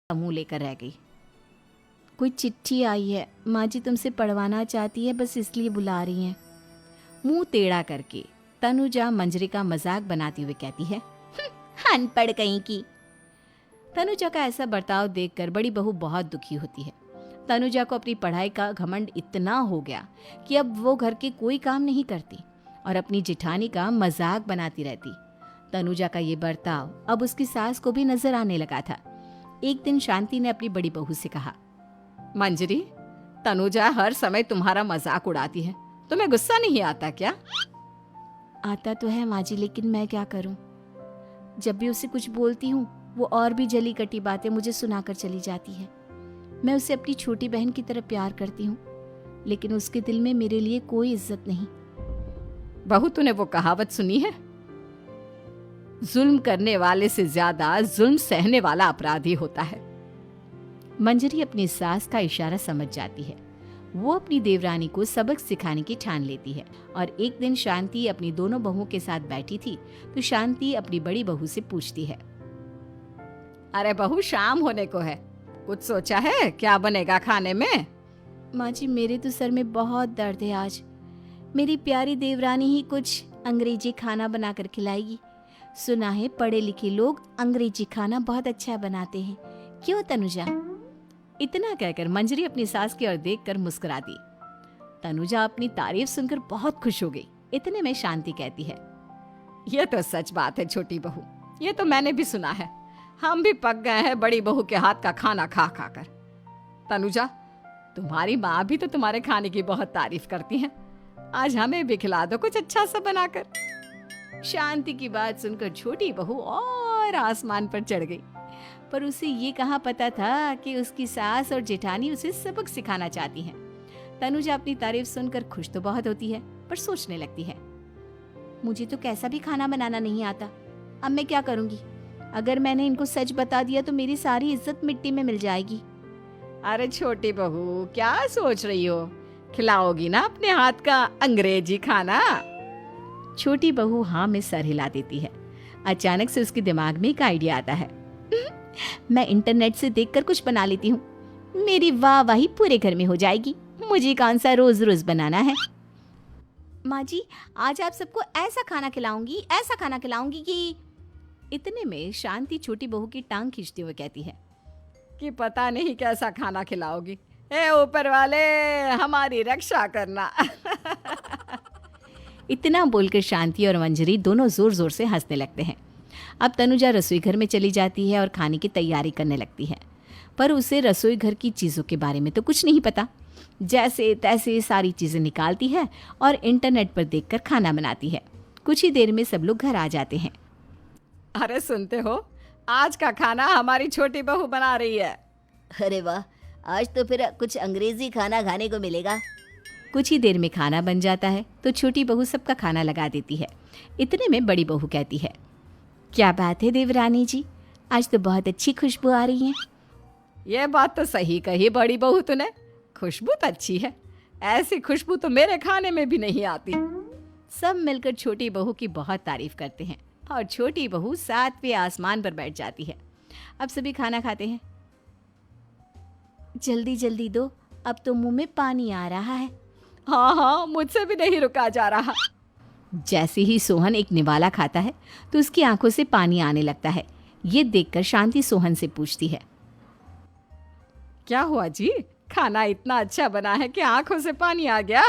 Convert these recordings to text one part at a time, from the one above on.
मुंह लेकर रह गई। कोई चिट्ठी आई है, माँ जी तुमसे पढ़वाना चाहती है, बस इसलिए बुला रही हैं। मुंह टेढ़ा करके तनुजा मंजरी का मजाक बनाती हुए कहती है, अनपढ़ कहीं की। तनुजा का ऐसा बर्ताव देखकर बड़ी बहू बहुत दुखी होती है। तनुजा को अपनी पढ़ाई का घमंड इतना हो गया कि अब वो घर के कोई काम नहीं करती और अपनी जेठानी का मजाक बनाती रहती। तनुजा का ये बर्ताव अब उसकी सास को भी नजर आने लगा था। एक दिन शांति ने अपनी बड़ी बहू से कहा, मंजरी, तनुजा हर समय तुम्हारा मजाक उड़ाती है, तुम्हें गुस्सा नहीं आता क्या? आता तो है माँ जी, लेकिन मैं क्या करूं? जब भी उसे कुछ बोलती हूँ वो और भी जली कटी बातें मुझे सुनाकर चली जाती है। मैं उसे अपनी छोटी बहन की तरह प्यार करती हूँ, लेकिन उसके दिल में मेरे लिए कोई इज्जत नहीं। बहू, तूने वो कहावत सुनी है, जुल्म करने वाले से ज्यादा जुल्म सहने वाला अपराधी होता है। मंजरी अपनी सास का इशारा समझ जाती है। वो अपनी देवरानी को सबक सिखाने की ठान लेती है और एक दिन शांति अपनी दोनों बहुओं के साथ बैठी थी तो शांति अपनी बड़ी बहू से पूछती है, अरे बहू, शाम होने को है, कुछ सोचा है क्या बनेगा खाने में? माँ जी, मेरे तो सर में बहुत दर्द है आज। मेरी प्यारी देवरानी ही कुछ अंग्रेजी खाना बनाकर खिलाएगी। सुना है पढ़े लिखे लोग अंग्रेजी खाना बहुत अच्छा बनाते हैं, क्यों तनुजा? इतना कहकर मंजरी अपनी सास की ओर देखकर मुस्कुरा दी। तनुजा अपनी तारीफ सुनकर बहुत खुश हो गई। इतने में शांति कहती है, यह तो सच बात है छोटी बहू, ये तो मैंने भी सुना है। हम भी पक गए हैं बड़ी बहू के हाथ का खाना खा खा कर। तनुजा, तुम्हारी माँ भी तो तुम्हारे खाने की बहुत तारीफ करती है, आज हमें भी खिला दो कुछ अच्छा सा बनाकर। शांति की बात सुनकर छोटी बहू और आसमान पर चढ़ गई, पर उसे ये कहाँ पता था कि उसकी सास और जेठानी उसे सबक सिखाना चाहती हैं। तनुजा अपनी तारीफ सुनकर खुश तो बहुत होती है, पर सोचने लगती है, मुझे तो कैसा भी खाना बनाना नहीं आता, अब मैं क्या करूंगी? अगर मैंने इनको सच बता दिया तो मेरी सारी इज्जत मिट्टी में मिल जाएगी। अरे छोटी बहू, क्या सोच रही हो? खिलाओगी ना अपने हाथ का अंग्रेजी खाना? छोटी बहू हाँ में सर हिला देती है। अचानक से उसके दिमाग में एक आइडिया आता है, मैं इंटरनेट से देखकर कुछ बना लेती हूँ, मेरी वाहवाही पूरे घर में हो जाएगी। मुझे कौन सा रोज रोज बनाना है। माँ जी, आज आप सबको ऐसा खाना खिलाऊंगी, ऐसा खाना खिलाऊंगी कि... इतने में शांति छोटी बहू की टांग खींचते हुए कहती है कि पता नहीं कैसा खाना खिलाओगी, ए ऊपर वाले हमारी रक्षा करना। इतना बोलकर शांति और मंजरी दोनों जोर जोर से हंसने लगते हैं। अब तनुजा रसोई घर में चली जाती है और खाने की तैयारी करने लगती है, पर उसे रसोई घर की चीज़ों के बारे में तो कुछ नहीं पता। जैसे तैसे सारी चीज़ें निकालती है और इंटरनेट पर देखकर खाना बनाती है। कुछ ही देर में सब लोग घर आ जाते हैं। अरे सुनते हो, आज का खाना हमारी छोटी बहू बना रही है। अरे वाह, आज तो फिर कुछ अंग्रेजी खाना खाने को मिलेगा। कुछ ही देर में खाना बन जाता है तो छोटी बहू सबका खाना लगा देती है। इतने में बड़ी बहू कहती है, क्या बात है देवरानी जी, आज तो बहुत अच्छी खुशबू आ रही है। ये बात तो सही कही बड़ी बहू तूने, खुशबू तो अच्छी है, ऐसी खुशबू तो मेरे खाने में भी नहीं आती। सब मिलकर छोटी बहू की बहुत तारीफ करते हैं और छोटी बहू 7वें आसमान पर बैठ जाती है। अब सभी खाना खाते हैं। जल्दी जल्दी दो, अब तो मुंह में पानी आ रहा है। हाँ हाँ, मुझसे भी नहीं रुका जा रहा। जैसे ही सोहन एक निवाला खाता है तो उसकी आंखों से पानी आने लगता है। ये देखकर शांति सोहन से पूछती है, क्या हुआ जी, खाना इतना अच्छा बना है कि आंखों से पानी आ गया?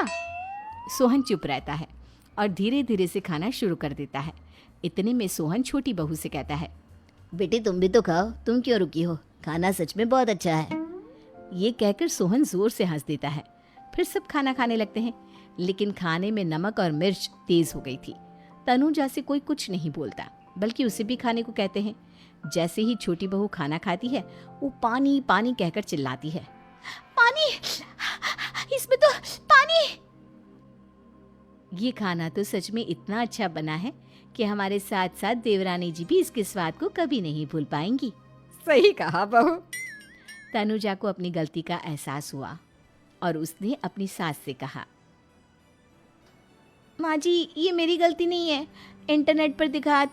सोहन चुप रहता है और धीरे धीरे से खाना शुरू कर देता है। इतने में सोहन छोटी बहू से कहता है, बेटी तुम भी तो खाओ, तुम क्यों रुकी हो, खाना सच में बहुत अच्छा है। ये कहकर सोहन जोर से हंस देता है। फिर सब खाना खाने लगते हैं, लेकिन खाने में नमक और मिर्च तेज हो गई थी। तनुजा से कोई कुछ नहीं बोलता, बल्कि उसे भी खाने को कहते हैं। जैसे ही छोटी बहू खाना खाती है वो पानी पानी कहकर चिल्लाती है, पानी, इसमें तो पानी। ये खाना तो सच में इतना अच्छा बना है कि हमारे साथ साथ देवरानी जी भी इसके स्वाद को कभी नहीं भूल पाएंगी। सही कहा बहू। तनुजा को अपनी गलती का एहसास हुआ और उसने अपनी सास से कहा, माँ जी, ये मेरी गलती नहीं है, इंटरनेट पर दिखाया था